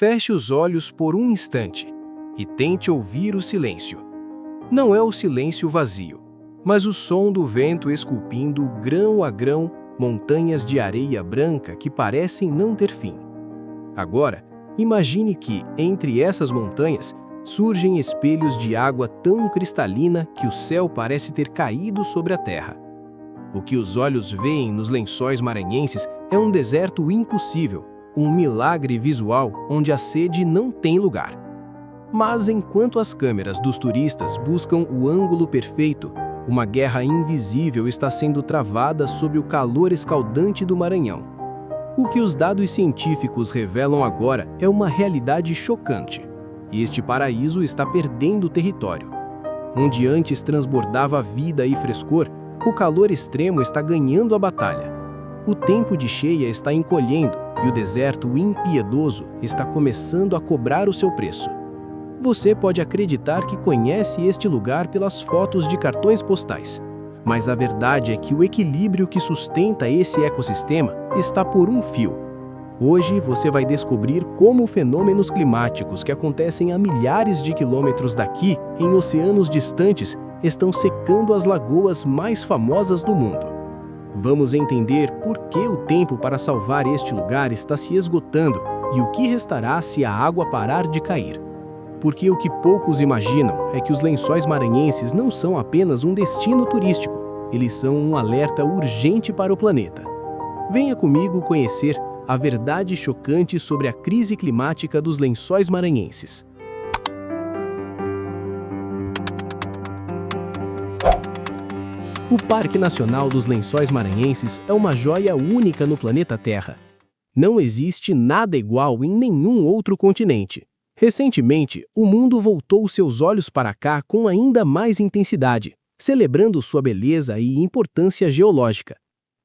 Feche os olhos por um instante e tente ouvir o silêncio. Não é o silêncio vazio, mas o som do vento esculpindo grão a grão montanhas de areia branca que parecem não ter fim. Agora, imagine que, entre essas montanhas, surgem espelhos de água tão cristalina que o céu parece ter caído sobre a terra. O que os olhos veem nos Lençóis Maranhenses é um deserto impossível, um milagre visual onde a sede não tem lugar. Mas enquanto as câmeras dos turistas buscam o ângulo perfeito, uma guerra invisível está sendo travada sob o calor escaldante do Maranhão. O que os dados científicos revelam agora é uma realidade chocante. Este paraíso está perdendo território. Onde antes transbordava vida e frescor, o calor extremo está ganhando a batalha. O tempo de cheia está encolhendo e o deserto impiedoso está começando a cobrar o seu preço. Você pode acreditar que conhece este lugar pelas fotos de cartões postais, mas a verdade é que o equilíbrio que sustenta esse ecossistema está por um fio. Hoje você vai descobrir como fenômenos climáticos que acontecem a milhares de quilômetros daqui, em oceanos distantes, estão secando as lagoas mais famosas do mundo. Vamos entender por que o tempo para salvar este lugar está se esgotando e o que restará se a água parar de cair. Porque o que poucos imaginam é que os Lençóis Maranhenses não são apenas um destino turístico, eles são um alerta urgente para o planeta. Venha comigo conhecer a verdade chocante sobre a crise climática dos Lençóis Maranhenses. O Parque Nacional dos Lençóis Maranhenses é uma joia única no planeta Terra. Não existe nada igual em nenhum outro continente. Recentemente, o mundo voltou seus olhos para cá com ainda mais intensidade, celebrando sua beleza e importância geológica.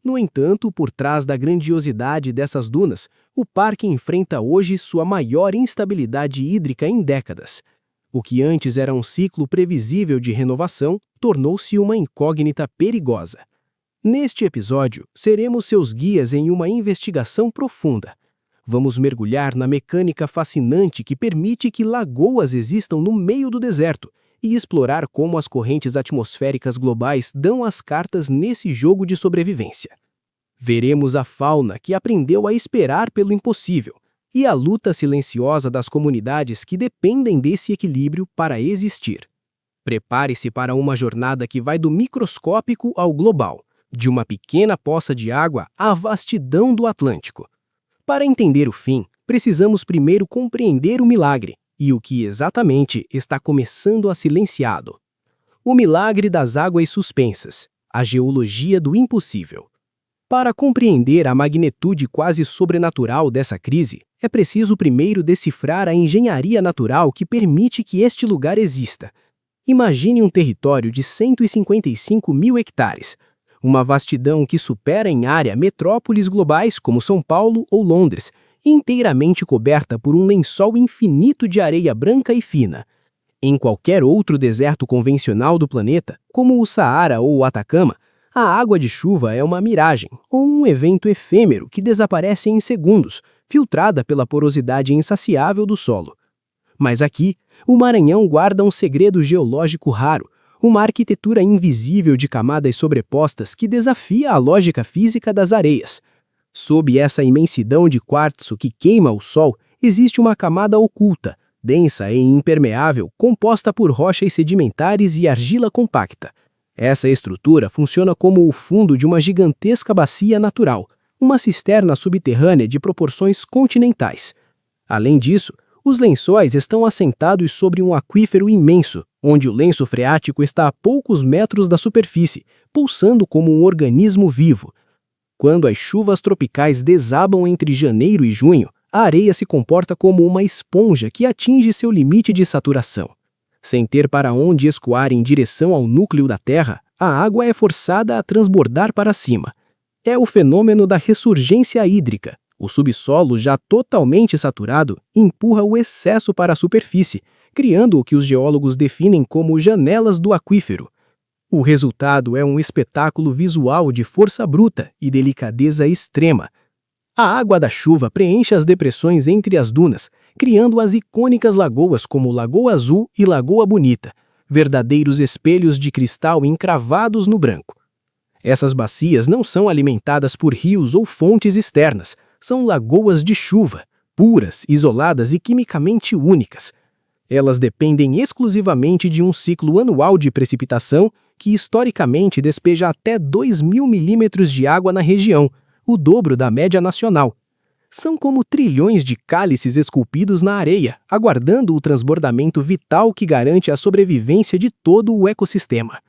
No entanto, por trás da grandiosidade dessas dunas, o parque enfrenta hoje sua maior instabilidade hídrica em décadas. O que antes era um ciclo previsível de renovação, tornou-se uma incógnita perigosa. Neste episódio, seremos seus guias em uma investigação profunda. Vamos mergulhar na mecânica fascinante que permite que lagoas existam no meio do deserto e explorar como as correntes atmosféricas globais dão as cartas nesse jogo de sobrevivência. Veremos a fauna que aprendeu a esperar pelo impossível e a luta silenciosa das comunidades que dependem desse equilíbrio para existir. Prepare-se para uma jornada que vai do microscópico ao global, de uma pequena poça de água à vastidão do Atlântico. Para entender o fim, precisamos primeiro compreender o milagre e o que exatamente está começando a silenciado. O milagre das águas suspensas, a geologia do impossível. Para compreender a magnitude quase sobrenatural dessa crise, é preciso primeiro decifrar a engenharia natural que permite que este lugar exista. Imagine um território de 155 mil hectares, uma vastidão que supera em área metrópoles globais como São Paulo ou Londres, inteiramente coberta por um lençol infinito de areia branca e fina. Em qualquer outro deserto convencional do planeta, como o Saara ou o Atacama, a água de chuva é uma miragem ou um evento efêmero que desaparece em segundos, filtrada pela porosidade insaciável do solo. Mas aqui, o Maranhão guarda um segredo geológico raro, uma arquitetura invisível de camadas sobrepostas que desafia a lógica física das areias. Sob essa imensidão de quartzo que queima o sol, existe uma camada oculta, densa e impermeável, composta por rochas sedimentares e argila compacta. Essa estrutura funciona como o fundo de uma gigantesca bacia natural, uma cisterna subterrânea de proporções continentais. Além disso, os lençóis estão assentados sobre um aquífero imenso, onde o lenço freático está a poucos metros da superfície, pulsando como um organismo vivo. Quando as chuvas tropicais desabam entre janeiro e junho, a areia se comporta como uma esponja que atinge seu limite de saturação. Sem ter para onde escoar em direção ao núcleo da Terra, a água é forçada a transbordar para cima. É o fenômeno da ressurgência hídrica. O subsolo, já totalmente saturado, empurra o excesso para a superfície, criando o que os geólogos definem como janelas do aquífero. O resultado é um espetáculo visual de força bruta e delicadeza extrema. A água da chuva preenche as depressões entre as dunas, criando as icônicas lagoas como Lagoa Azul e Lagoa Bonita, verdadeiros espelhos de cristal encravados no branco. Essas bacias não são alimentadas por rios ou fontes externas, são lagoas de chuva, puras, isoladas e quimicamente únicas. Elas dependem exclusivamente de um ciclo anual de precipitação que historicamente despeja até 2.000 milímetros de água na região, o dobro da média nacional. São como trilhões de cálices esculpidos na areia, aguardando o transbordamento vital que garante a sobrevivência de todo o ecossistema.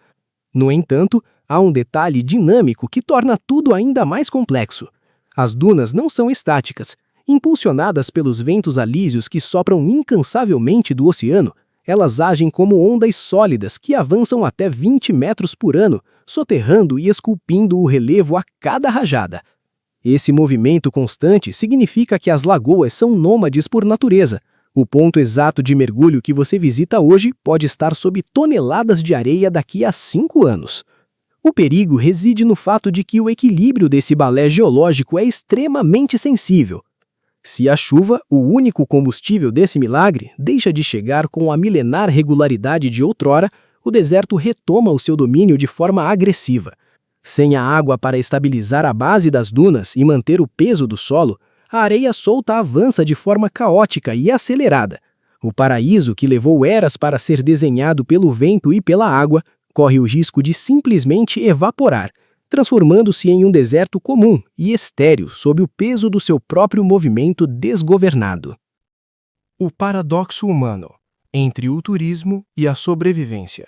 No entanto, há um detalhe dinâmico que torna tudo ainda mais complexo. As dunas não são estáticas. Impulsionadas pelos ventos alísios que sopram incansavelmente do oceano, elas agem como ondas sólidas que avançam até 20 metros por ano, soterrando e esculpindo o relevo a cada rajada. Esse movimento constante significa que as lagoas são nômades por natureza. O ponto exato de mergulho que você visita hoje pode estar sob toneladas de areia daqui a 5 anos. O perigo reside no fato de que o equilíbrio desse balé geológico é extremamente sensível. Se a chuva, o único combustível desse milagre, deixa de chegar com a milenar regularidade de outrora, o deserto retoma o seu domínio de forma agressiva. Sem a água para estabilizar a base das dunas e manter o peso do solo, a areia solta avança de forma caótica e acelerada. O paraíso que levou eras para ser desenhado pelo vento e pela água corre o risco de simplesmente evaporar, transformando-se em um deserto comum e estéril sob o peso do seu próprio movimento desgovernado. O paradoxo humano entre o turismo e a sobrevivência.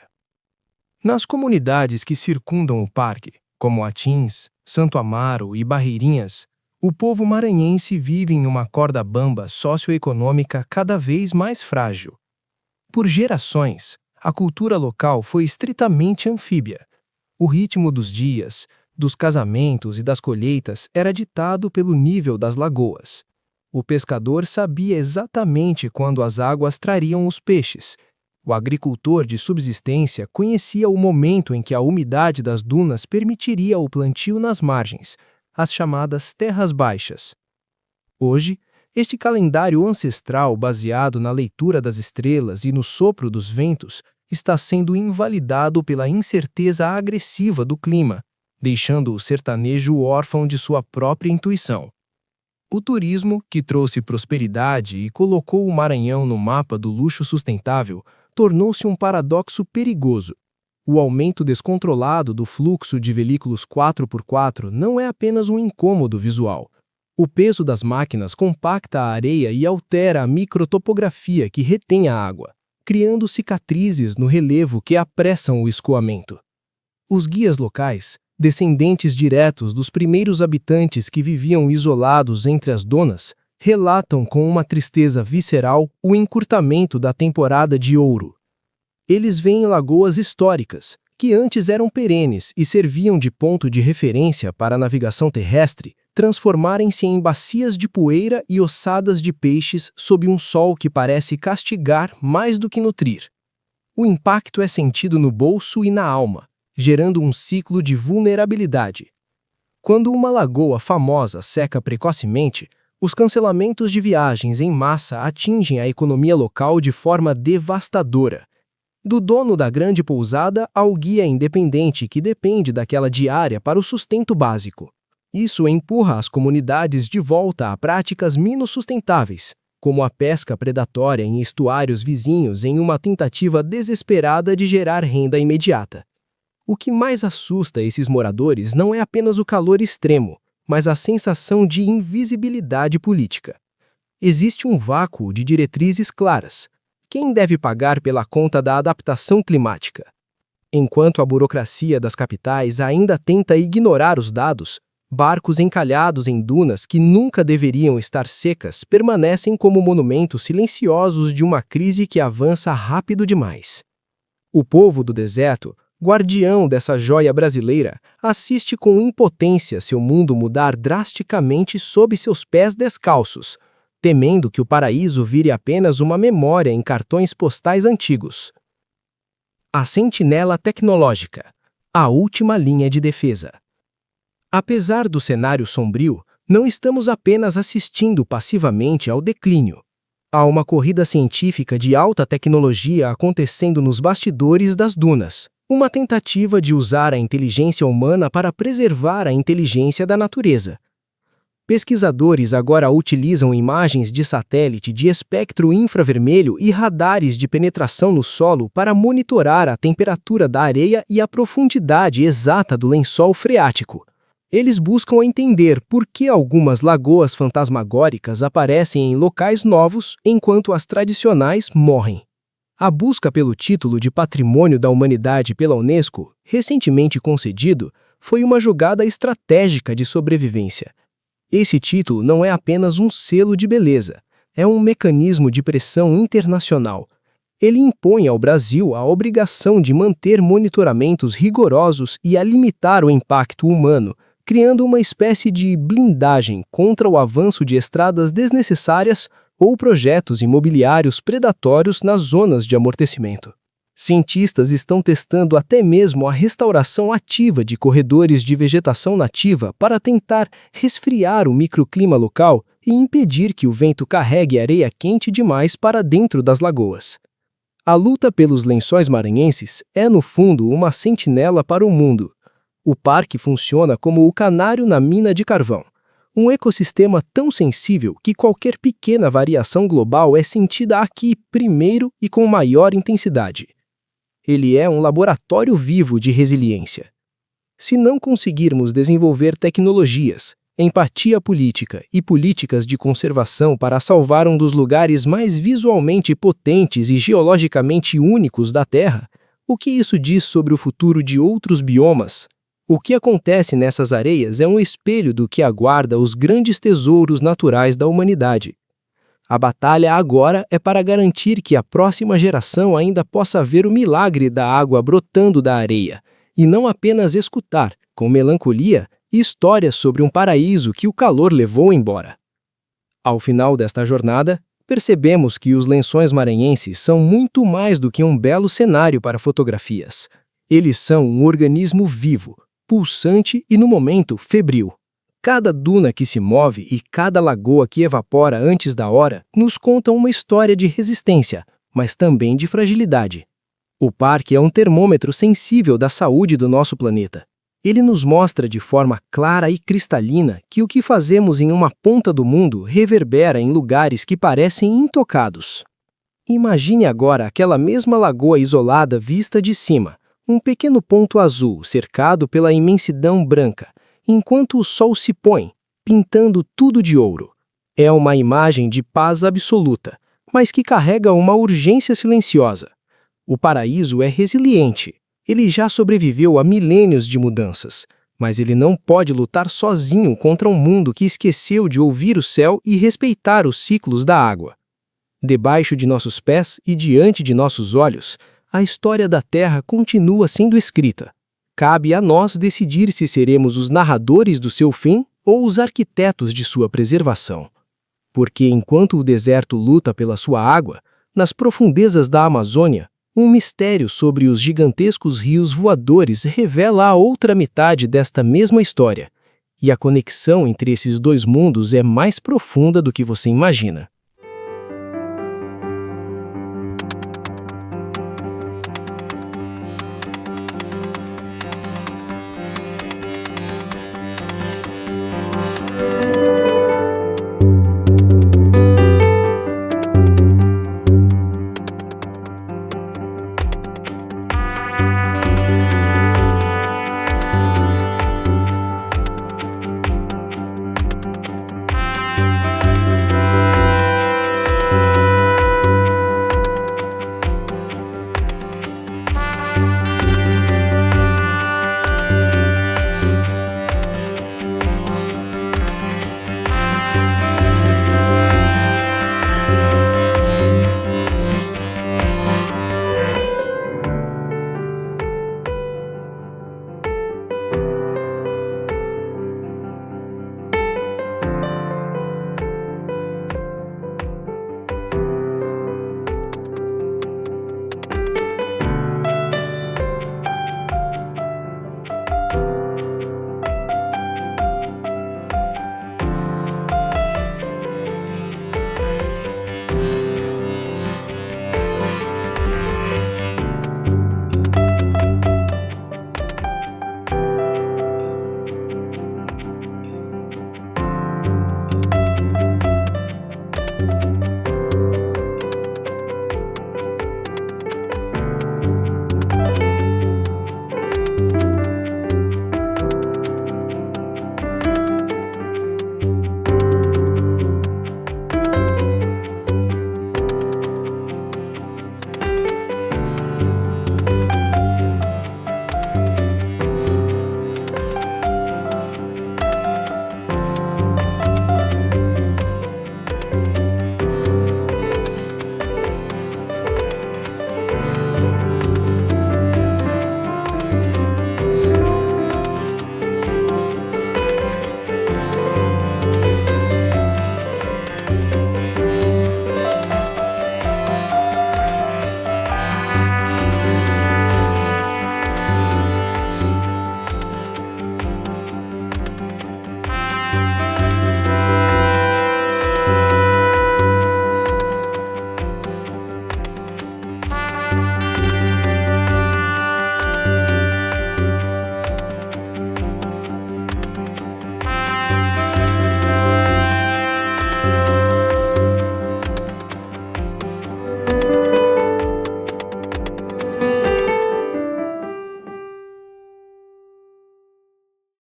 Nas comunidades que circundam o parque, como Atins, Santo Amaro e Barreirinhas, o povo maranhense vive em uma corda bamba socioeconômica cada vez mais frágil. Por gerações, a cultura local foi estritamente anfíbia. O ritmo dos dias, dos casamentos e das colheitas era ditado pelo nível das lagoas. O pescador sabia exatamente quando as águas trariam os peixes. O agricultor de subsistência conhecia o momento em que a umidade das dunas permitiria o plantio nas margens, as chamadas terras baixas. Hoje, este calendário ancestral baseado na leitura das estrelas e no sopro dos ventos está sendo invalidado pela incerteza agressiva do clima, deixando o sertanejo órfão de sua própria intuição. O turismo, que trouxe prosperidade e colocou o Maranhão no mapa do luxo sustentável, tornou-se um paradoxo perigoso. O aumento descontrolado do fluxo de veículos 4x4 não é apenas um incômodo visual. O peso das máquinas compacta a areia e altera a microtopografia que retém a água, criando cicatrizes no relevo que apressam o escoamento. Os guias locais, descendentes diretos dos primeiros habitantes que viviam isolados entre as dunas, relatam com uma tristeza visceral o encurtamento da temporada de ouro. Eles veem lagoas históricas, que antes eram perenes e serviam de ponto de referência para a navegação terrestre, transformarem-se em bacias de poeira e ossadas de peixes sob um sol que parece castigar mais do que nutrir. O impacto é sentido no bolso e na alma, gerando um ciclo de vulnerabilidade. Quando uma lagoa famosa seca precocemente, os cancelamentos de viagens em massa atingem a economia local de forma devastadora. Do dono da grande pousada ao guia independente que depende daquela diária para o sustento básico. Isso empurra as comunidades de volta a práticas menos sustentáveis, como a pesca predatória em estuários vizinhos em uma tentativa desesperada de gerar renda imediata. O que mais assusta esses moradores não é apenas o calor extremo, mas a sensação de invisibilidade política. Existe um vácuo de diretrizes claras. Quem deve pagar pela conta da adaptação climática? Enquanto a burocracia das capitais ainda tenta ignorar os dados, barcos encalhados em dunas que nunca deveriam estar secas permanecem como monumentos silenciosos de uma crise que avança rápido demais. O povo do deserto, guardião dessa joia brasileira, assiste com impotência seu mundo mudar drasticamente sob seus pés descalços, temendo que o paraíso vire apenas uma memória em cartões postais antigos. A sentinela tecnológica, a última linha de defesa. Apesar do cenário sombrio, Não estamos apenas assistindo passivamente ao declínio. Há uma corrida científica de alta tecnologia acontecendo nos bastidores das dunas, uma tentativa de usar a inteligência humana para preservar a inteligência da natureza. Pesquisadores agora utilizam imagens de satélite de espectro infravermelho e radares de penetração no solo para monitorar a temperatura da areia e a profundidade exata do lençol freático. Eles buscam entender por que algumas lagoas fantasmagóricas aparecem em locais novos enquanto as tradicionais morrem. A busca pelo título de Patrimônio da Humanidade pela Unesco, recentemente concedido, foi uma jogada estratégica de sobrevivência. Esse título não é apenas um selo de beleza, é um mecanismo de pressão internacional. Ele impõe ao Brasil a obrigação de manter monitoramentos rigorosos e a limitar o impacto humano, criando uma espécie de blindagem contra o avanço de estradas desnecessárias ou projetos imobiliários predatórios nas zonas de amortecimento. Cientistas estão testando até mesmo a restauração ativa de corredores de vegetação nativa para tentar resfriar o microclima local e impedir que o vento carregue areia quente demais para dentro das lagoas. A luta pelos lençóis maranhenses é, no fundo, uma sentinela para o mundo. O parque funciona como o canário na mina de carvão, um ecossistema tão sensível que qualquer pequena variação global é sentida aqui primeiro e com maior intensidade. Ele é um laboratório vivo de resiliência. Se não conseguirmos desenvolver tecnologias, empatia política e políticas de conservação para salvar um dos lugares mais visualmente potentes e geologicamente únicos da Terra, o que isso diz sobre o futuro de outros biomas? O que acontece nessas areias é um espelho do que aguarda os grandes tesouros naturais da humanidade. A batalha agora é para garantir que a próxima geração ainda possa ver o milagre da água brotando da areia, e não apenas escutar, com melancolia, histórias sobre um paraíso que o calor levou embora. Ao final desta jornada, percebemos que os lençóis maranhenses são muito mais do que um belo cenário para fotografias. Eles são um organismo vivo, pulsante e, no momento, febril. Cada duna que se move e cada lagoa que evapora antes da hora nos contam uma história de resistência, mas também de fragilidade. O parque é um termômetro sensível da saúde do nosso planeta. Ele nos mostra de forma clara e cristalina que o que fazemos em uma ponta do mundo reverbera em lugares que parecem intocados. Imagine agora aquela mesma lagoa isolada vista de cima, um pequeno ponto azul cercado pela imensidão branca, enquanto o sol se põe, pintando tudo de ouro. É uma imagem de paz absoluta, mas que carrega uma urgência silenciosa. O paraíso é resiliente. Ele já sobreviveu a milênios de mudanças, mas ele não pode lutar sozinho contra um mundo que esqueceu de ouvir o céu e respeitar os ciclos da água. Debaixo de nossos pés e diante de nossos olhos, a história da Terra continua sendo escrita. Cabe a nós decidir se seremos os narradores do seu fim ou os arquitetos de sua preservação. Porque enquanto o deserto luta pela sua água, nas profundezas da Amazônia, um mistério sobre os gigantescos rios voadores revela a outra metade desta mesma história, e a conexão entre esses dois mundos é mais profunda do que você imagina.